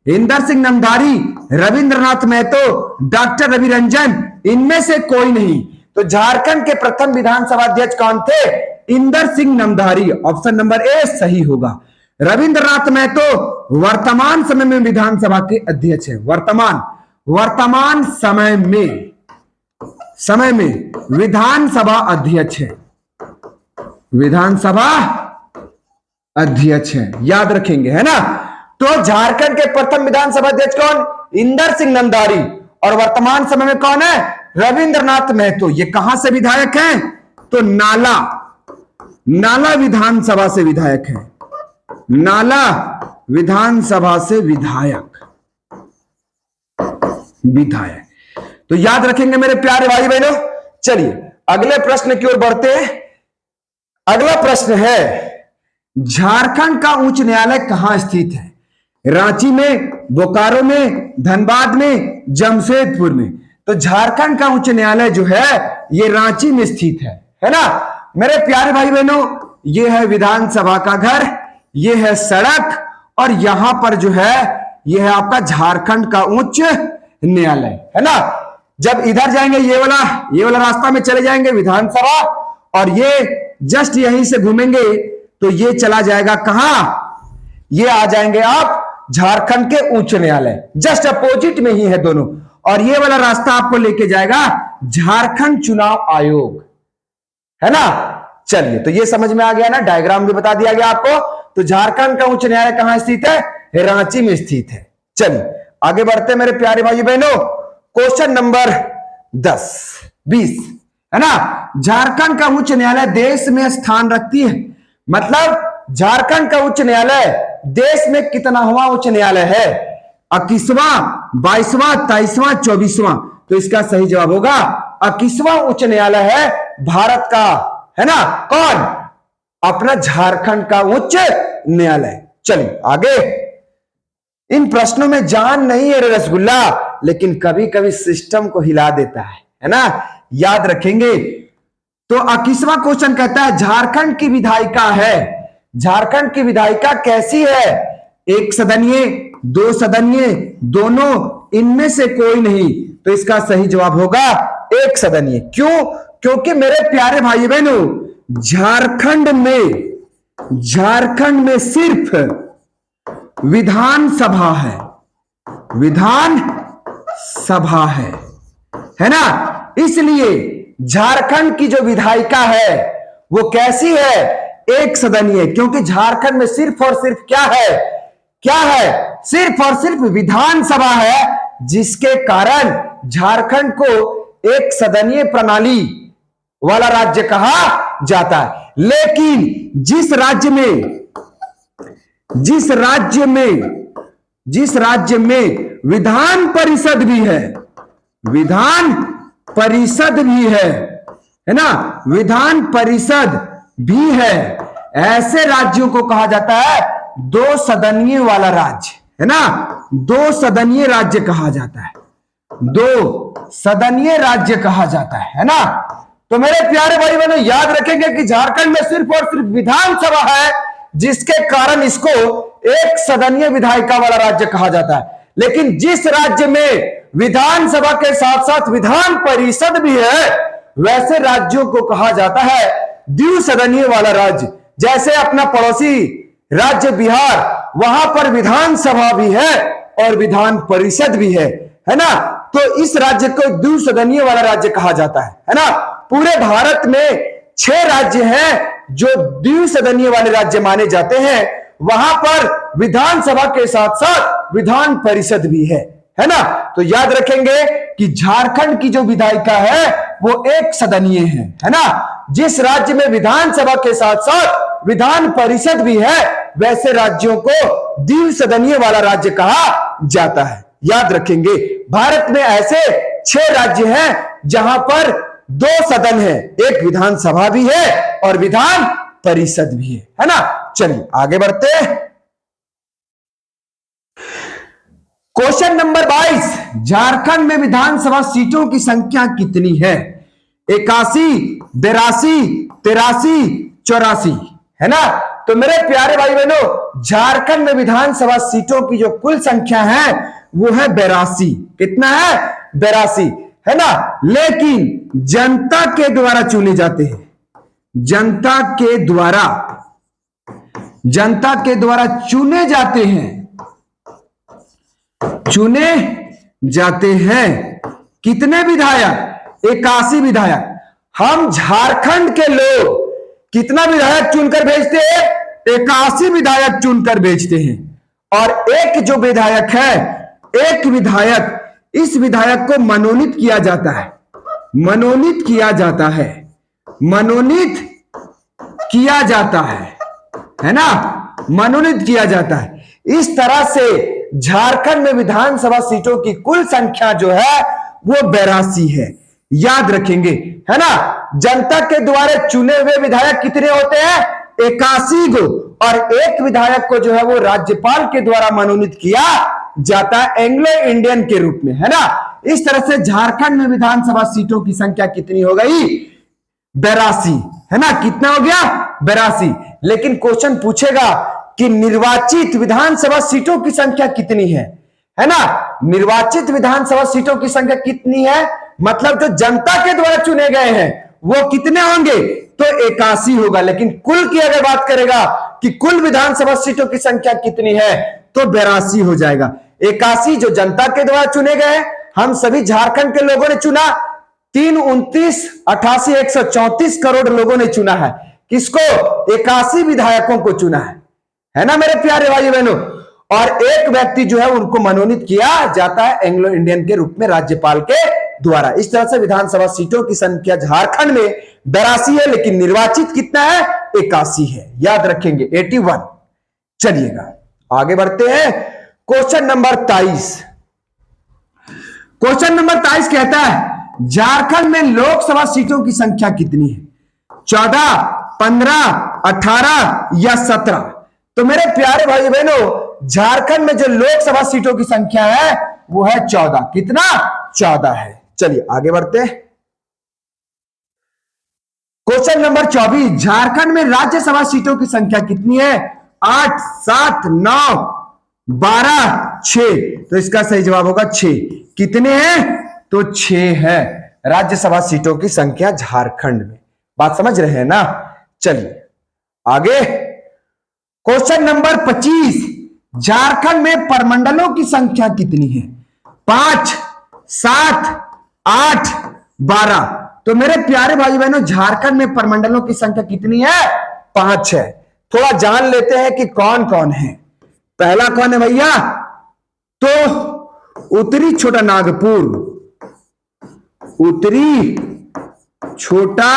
Speaker 1: इंदर सिंह नंदारी, रविंद्रनाथ महतो, डॉक्टर रवि रंजन, इनमें से कोई नहीं। तो झारखंड के प्रथम विधानसभा अध्यक्ष कौन थे? Inder Singh Nandari. Option number A सही होगा। रविंद्रनाथ महतो वर्तमान समय में विधानसभा के अध्यक्ष है। वर्तमान समय में विधानसभा अध्यक्ष है। विधानसभा अध्यक्ष है, याद रखेंगे, है ना। तो झारखंड के प्रथम विधानसभा अध्यक्ष कौन? इंदर सिंह नंदारी। और वर्तमान समय में कौन है? रविंद्रनाथ महतो। ये कहां से विधायक हैं? तो नाला विधानसभा से विधायक है। नाला विधानसभा से विधायक। तो याद रखेंगे मेरे प्यारे भाई बहनों। चलिए अगले प्रश्न की ओर बढ़ते हैं। अगला प्रश्न है, झारखंड का उच्च न्यायालय कहां स्थित है? रांची में, बोकारो में, धनबाद में, जमशेदपुर में। तो झारखंड का उच्च न्यायालय जो है ये रांची में स्थित है ना। मेरे प्यारे भाई बहनों, ये है विधानसभा का घर, ये है सड़क, और यहां पर जो है ये है आपका झारखंड का उच्च न्यायालय, है ना। जब इधर जाएंगे ये वाला रास्ता में चले जाएंगे विधानसभा, और ये जस्ट यहीं से घूमेंगे तो ये चला जाएगा कहां? ये आ जाएंगे आप झारखंड के उच्च न्यायालय। जस्ट अपोजिट में ही है दोनों। और ये वाला रास्ता आपको लेके जाएगा झारखंड चुनाव आयोग, है ना। चलिए तो ये समझ में आ गया ना, डायग्राम भी बता दिया गया आपको। तो झारखंड का उच्च न्यायालय कहां स्थित है? रांची में स्थित है। चलिए आगे बढ़ते हैं मेरे प्यारे भाई बहनों। क्वेश्चन नंबर 20 है ना। झारखंड का उच्च न्यायालय देश में स्थान रखती है। मतलब झारखंड का उच्च न्यायालय देश में कितनावां उच्च न्यायालय है? 21वां, 22वां, 23वां, 24वां। तो इसका सही जवाब होगा 21वां उच्च न्यायालय है भारत का, है ना। कौन? अपना झारखंड का उच्च न्यायालय। चलिए आगे। इन प्रश्नों में जान नहीं है रे रसगुल्ला, लेकिन कभी कभी सिस्टम को हिला देता है ना। याद रखेंगे। तो 21वां क्वेश्चन कहता है झारखंड की विधायिका है। झारखंड की विधायिका कैसी है? एक सदनीय, दो सदनीय, दोनों, इनमें से कोई नहीं। तो इसका सही जवाब होगा एक सदनीय। क्यों? क्योंकि मेरे प्यारे भाई बहनों झारखंड में सिर्फ विधानसभा है। विधानसभा है ना। इसलिए झारखंड की जो विधायिका है वो कैसी है? एक सदनीय। क्योंकि झारखंड में सिर्फ और सिर्फ क्या है? सिर्फ और सिर्फ विधानसभा है, जिसके कारण झारखंड को एक सदनीय प्रणाली वाला राज्य कहा जाता है। लेकिन जिस राज्य में विधान परिषद भी है, है ना, विधान परिषद भी है, ऐसे राज्यों को कहा जाता है दो सदनीय वाला राज्य, है ना। दो सदनीय राज्य कहा जाता है। दो सदनीय राज्य कहा जाता है ना। तो मेरे प्यारे भाई बहनों याद रखेंगे कि झारखंड में सिर्फ और सिर्फ विधानसभा है, जिसके कारण इसको एक सदनीय विधायिका वाला राज्य कहा जाता है। लेकिन जिस राज्य में विधानसभा के साथ साथ विधान परिषद भी है, वैसे राज्यों को कहा जाता है द्विसदनीय वाला राज्य। जैसे अपना पड़ोसी राज्य बिहार, वहां पर विधानसभा भी है और विधान परिषद भी है ना। तो इस राज्य को द्विसदनीय वाला राज्य कहा जाता है ना। पूरे भारत में 6 राज्य हैं जो द्विसदनीय वाले राज्य माने जाते हैं। वहां पर विधानसभा के साथ साथ विधान परिषद भी है ना। तो याद रखेंगे कि झारखंड की जो विधायिका है वो एक सदनीय है ना। जिस राज्य में विधानसभा के साथ साथ विधान परिषद भी है, वैसे राज्यों को द्विसदनीय वाला राज्य कहा जाता है। याद रखेंगे भारत में ऐसे 6 राज्य हैं जहां पर 2 सदन है, एक विधानसभा भी है और विधान परिषद भी है ना। चलिए आगे बढ़ते हैं। क्वेश्चन नंबर 22, झारखंड में विधानसभा सीटों की संख्या कितनी है? 81, 82, 83, 84, है ना। तो मेरे प्यारे भाई बहनों, झारखंड में विधानसभा सीटों की जो कुल संख्या है वो है 82। कितना है? 82, है ना। लेकिन जनता के द्वारा चुने जाते हैं, जनता के द्वारा चुने जाते हैं कितने विधायक? 81 विधायक। हम झारखंड के लोग कितना विधायक चुनकर भेजते हैं? 81 विधायक चुनकर भेजते हैं। और एक जो विधायक है, एक विधायक, इस विधायक को मनोनीत किया जाता है, मनोनीत किया जाता है, मनोनीत किया जाता है ना, मनोनीत किया जाता है। इस तरह से झारखंड में विधानसभा सीटों की कुल संख्या जो है वो 82 है। याद रखेंगे, है ना। जनता के द्वारा चुने हुए विधायक कितने होते हैं? 81 को। और एक विधायक को जो है वो राज्यपाल के द्वारा मनोनीत किया जाता है एंग्लो इंडियन के रूप में, है ना। इस तरह से झारखंड में विधानसभा सीटों की संख्या कितनी हो गई? 82, है ना। कितना हो गया? 82। लेकिन क्वेश्चन पूछेगा कि निर्वाचित विधानसभा सीटों की संख्या कितनी है ना। निर्वाचित विधानसभा सीटों की संख्या कितनी है? मतलब जो जनता के द्वारा चुने गए हैं वो कितने होंगे? तो 81 होगा। लेकिन कुल की अगर बात करेगा कि कुल विधानसभा सीटों की संख्या कितनी है, तो 82 हो जाएगा। 81 जो जनता के द्वारा चुने गए, हम सभी झारखंड के लोगों ने चुना, 3, 29, 88, 134 करोड़ लोगों ने चुना है। किसको? 81 विधायकों को चुना है ना मेरे प्यारे भाई बहनों। और एक व्यक्ति जो है उनको मनोनीत किया जाता है एंग्लो इंडियन के रूप में राज्यपाल के द्वारा। इस तरह से विधानसभा सीटों की संख्या झारखंड में 82 है, लेकिन निर्वाचित कितना है? 81 है। याद रखेंगे 81। चलिएगा आगे बढ़ते हैं। क्वेश्चन नंबर 23, क्वेश्चन नंबर 23 कहता है झारखंड में लोकसभा सीटों की संख्या कितनी है? 14, 15, 18 या 17? तो मेरे प्यारे भाई बहनों, झारखंड में जो लोकसभा सीटों की संख्या है वो है 14। कितना? 14 है। चलिए आगे बढ़ते हैं। क्वेश्चन नंबर 24, झारखंड में राज्यसभा सीटों की संख्या कितनी है? 8, 7, 9, 12, 6। तो इसका सही जवाब होगा 6। कितने हैं? तो 6 है राज्यसभा सीटों की संख्या झारखंड में। बात समझ रहे हैं ना। चलिए आगे। क्वेश्चन नंबर 25, झारखंड में परमंडलों की संख्या कितनी है? 5, 7, 8, 12। तो मेरे प्यारे भाई बहनों, झारखंड में परमंडलों की संख्या कितनी है? 5 है। थोड़ा जान लेते हैं कि कौन कौन है। पहला कौन है भैया? तो उत्तरी छोटा नागपुर, उत्तरी छोटा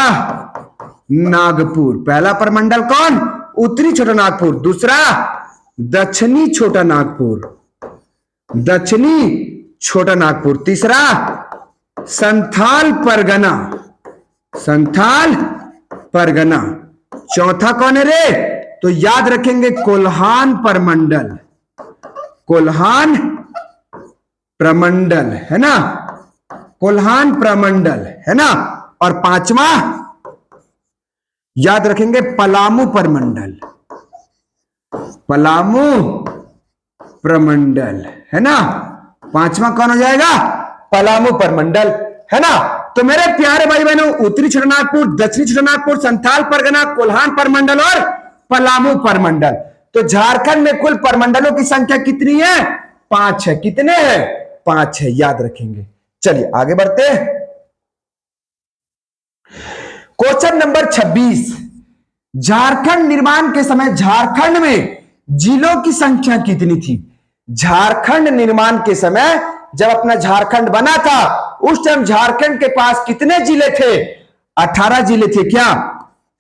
Speaker 1: नागपुर पहला परमंडल कौन? उत्तरी छोटा नागपुर। दूसरा दक्षिणी छोटा नागपुर, दक्षिणी छोटा नागपुर। तीसरा संथाल परगना, संथाल परगना। चौथा कौन है रे? तो याद रखेंगे कोल्हान परमंडल, कोल्हान प्रमंडल, है ना, कोल्हान प्रमंडल, है ना। और पांचवा याद रखेंगे पलामू परमंडल, पलामू प्रमंडल, है ना। पांचवा कौन हो जाएगा? पलामू परमंडल, है ना। तो मेरे प्यारे भाई बहनों, उत्तरी छोटा नागपुर, दक्षिणी छोटा नागपुर, संथाल परगना, कोल्हान परमंडल और पलामू परमंडल। तो झारखंड में कुल परमंडलों की संख्या कितनी है? 5 है। कितने हैं? 5 है। याद रखेंगे। चलिए आगे बढ़ते हैं। क्वेश्चन नंबर 26, झारखंड निर्माण के समय झारखंड में जिलों की संख्या कितनी थी? झारखंड निर्माण के समय जब अपना झारखंड बना था उस टाइम झारखंड के पास कितने जिले थे? 18 जिले थे क्या?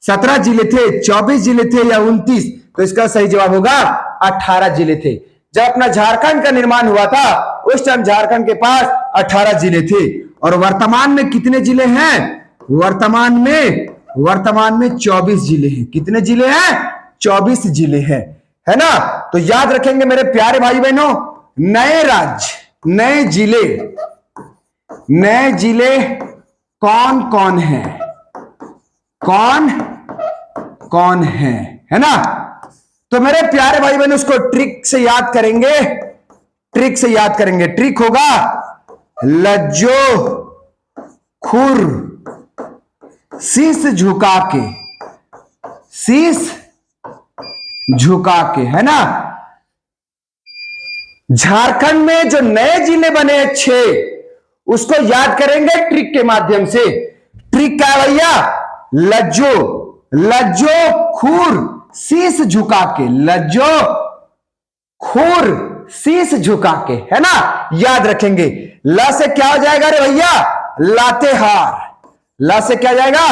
Speaker 1: 17 जिले थे? 24 जिले थे या 29? तो इसका सही जवाब होगा 18 जिले थे। जब अपना झारखंड का निर्माण हुआ था उस टाइम झारखंड के पास 18 जिले थे। और वर्तमान में कितने जिले हैं? वर्तमान में 24 जिले हैं। कितने जिले हैं? 24 जिले हैं, है ना। तो याद रखेंगे मेरे प्यारे भाई बहनों, नए राज्य, नए जिले, नए जिले कौन कौन है, कौन कौन है ना। तो मेरे प्यारे भाई बहन उसको ट्रिक से याद करेंगे, ट्रिक से याद करेंगे। ट्रिक होगा लज्जो खुर शीश झुका के, शीश झुका के, है ना। झारखंड में जो नए जिले बने अच्छे उसको याद करेंगे ट्रिक के माध्यम से। ट्रिक क्या है भैया, लज्जो, लज्जो खुर शीश झुका के, लज्जो खुर शीश झुका के, है ना, याद रखेंगे। ल से क्या हो जाएगा रे भैया, लातेहार, ल से क्या जाएगा,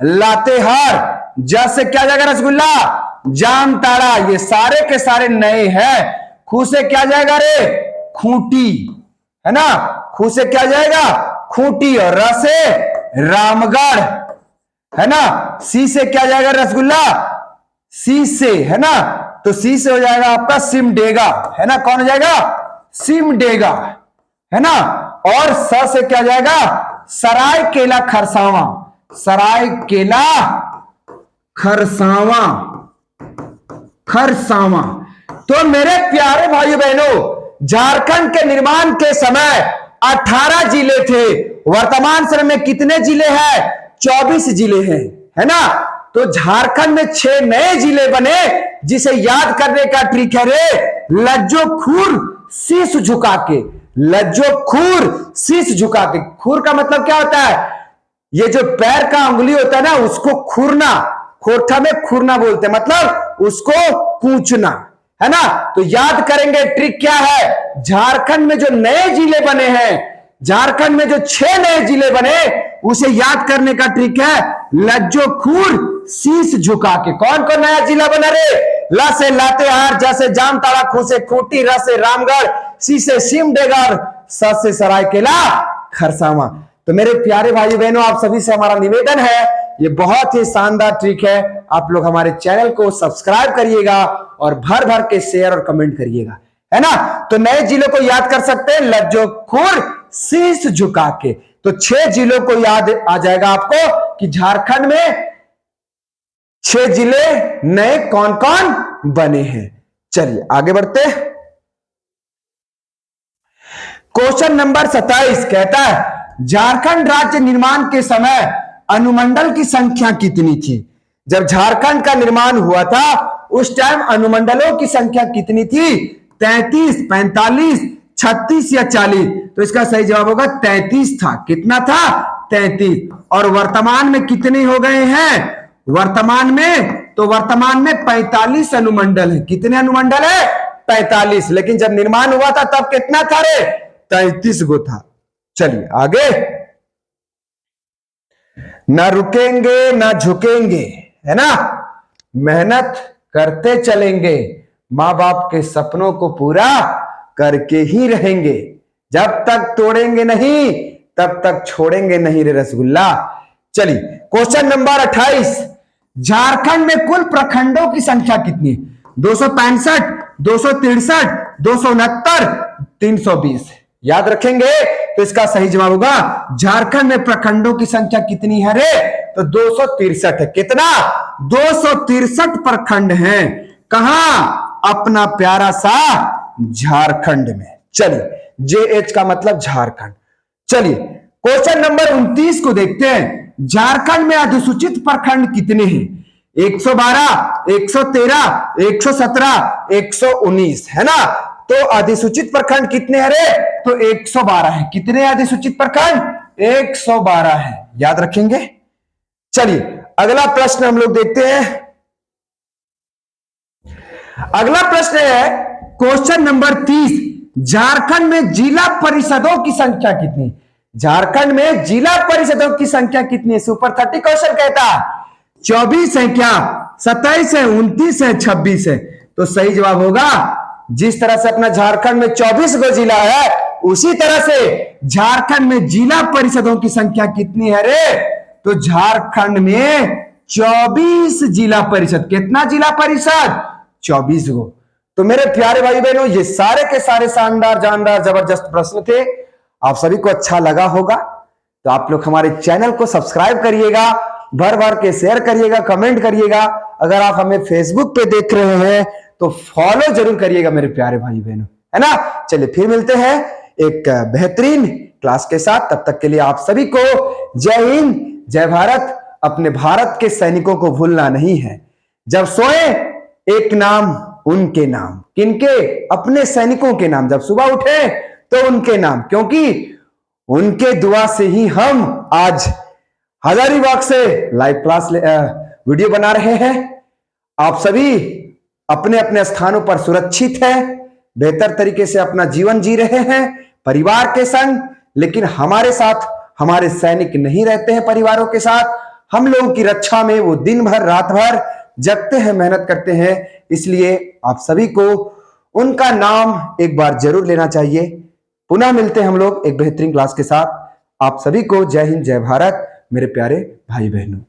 Speaker 1: लातेहार। ज से क्या जाएगा रसगुल्ला, जामताड़ा। ये सारे के सारे नए हैं। खू से क्या जाएगा रे, खूंटी, है ना, खू से क्या जाएगा, खूंटी। और र से रामगढ़, है ना। सी से क्या जाएगा रसगुल्ला, सी से, है ना, तो सी से हो जाएगा आपका सिमडेगा, है ना। कौन हो जाएगा, सिमडेगा, है ना। और स से क्या जाएगा, सरायकेला खरसावां, सरायकेला खरसावां, खरसावां। तो मेरे प्यारे भाइयों बहनों, झारखंड के निर्माण के समय 18 जिले थे। वर्तमान समय में कितने जिले हैं, 24 जिले हैं, है ना। तो झारखंड में 6 नए जिले बने, जिसे याद करने का ट्रिक है रे, लज्जो खुर शीश झुका के, लज्जो खुर शीश झुका के। खुर का मतलब क्या होता है, ये जो पैर का उंगली होता है ना, उसको खुरना, खोरठा में खुरना बोलते हैं, मतलब उसको कूचना, है ना। तो याद करेंगे ट्रिक क्या है, झारखंड में जो नए जिले बने हैं, झारखंड में जो 6 नए जिले बने, उसे याद करने का ट्रिक है लज्जो खुर शीश झुका के। कौन कौन नया जिला बना रे, ला से लातेहार, जा से जामताड़ा, खू से खूंटी, र से रामगढ़, सी से सिमडेगा, स से सरायकेला खरसावां। तो मेरे प्यारे भाई बहनों, आप सभी से हमारा निवेदन है, ये बहुत ही शानदार ट्रिक है, आप लोग हमारे चैनल को सब्सक्राइब करिएगा और भर भर के शेयर और कमेंट करिएगा, है ना। तो नए जिलों को याद कर सकते हैं लज्जो खुर शीश झुका के। तो 6 जिलों को याद आ जाएगा आपको कि झारखंड में 6 जिले नए कौन कौन बने हैं। चलिए आगे बढ़ते। क्वेश्चन नंबर 27 कहता है, झारखंड राज्य निर्माण के समय अनुमंडल की संख्या कितनी थी। जब झारखंड का निर्माण हुआ था उस टाइम अनुमंडलों की संख्या कितनी थी, 33, 45, 36 या 40। तो इसका सही जवाब होगा 33 था। कितना था, 33। और वर्तमान में कितने हो गए हैं, वर्तमान में 45 अनुमंडल है। कितने अनुमंडल है, 45। लेकिन जब निर्माण हुआ था तब कितना था रे, 33 गो था। चलिए आगे। ना रुकेंगे ना झुकेंगे, है ना, मेहनत करते चलेंगे, मां बाप के सपनों को पूरा करके ही रहेंगे, जब तक तोड़ेंगे नहीं तब तक छोड़ेंगे नहीं रे रसगुल्ला। चलिए क्वेश्चन नंबर 28, झारखंड में कुल प्रखंडों की संख्या कितनी है, 265, 263, 269, 320। याद रखेंगे तो इसका सही जवाब होगा, झारखंड में प्रखंडों की संख्या कितनी है रे, तो 263 है। कितना, 263 प्रखंड हैं। कहां, अपना प्यारा सा झारखंड में। चलिए JH का मतलब झारखंड। चलिए क्वेश्चन नंबर 29 को देखते हैं, झारखंड में अधिसूचित प्रखंड कितने हैं, 112, 113, 117, 119, है ना। तो अधिसूचित प्रखंड कितने हैं रे, तो 112 है। कितने अधिसूचित प्रखंड, 112 है। याद रखेंगे। चलिए अगला प्रश्न हम लोग देखते हैं। अगला प्रश्न है क्वेश्चन नंबर 30, झारखंड में जिला परिषदों की संख्या कितनी, झारखंड में जिला परिषदों की संख्या कितनी है। सुपर 30 क्वेश्चन कहता है 24 है क्या, 27 है, 29 है, 26 है। तो सही जवाब होगा, जिस तरह से अपना झारखंड में 24 गो जिला है, उसी तरह से झारखंड में जिला परिषदों की संख्या कितनी है रे, तो झारखंड में 24 जिला परिषद। कितना जिला परिषद, 24 गो। तो मेरे प्यारे भाई बहनों, ये सारे के सारे शानदार जानदार जबरदस्त प्रश्न थे। आप सभी को अच्छा लगा होगा, तो आप लोग हमारे चैनल को सब्सक्राइब करिएगा, भर भर के शेयर करिएगा, कमेंट करिएगा। अगर आप हमें फेसबुक पे देख रहे हैं तो फॉलो जरूर करिएगा मेरे प्यारे भाई बहनों, है ना। चलिए फिर मिलते हैं एक बेहतरीन क्लास के साथ। तब तक के लिए आप सभी को जय हिंद, जय भारत। अपने भारत के सैनिकों को भूलना नहीं है। जब सोए एक नाम उनके नाम, किनके? अपने सैनिकों के नाम। जब सुबह उठे तो उनके नाम, क्योंकि उनके दुआ से ही हम आज हजारीबाग से लाइव क्लास वीडियो बना रहे हैं। आप सभी अपने अपने स्थानों पर सुरक्षित हैं, बेहतर तरीके से अपना जीवन जी रहे हैं परिवार के संग। लेकिन हमारे साथ हमारे सैनिक नहीं रहते हैं परिवारों के साथ। हम लोगों की रक्षा में वो दिन भर रात भर जगते हैं, मेहनत करते हैं। इसलिए आप सभी को उनका नाम एक बार जरूर लेना चाहिए। पुनः मिलते हैं हम लोग एक बेहतरीन क्लास के साथ। आप सभी को जय हिंद, जय भारत मेरे प्यारे भाई बहनों।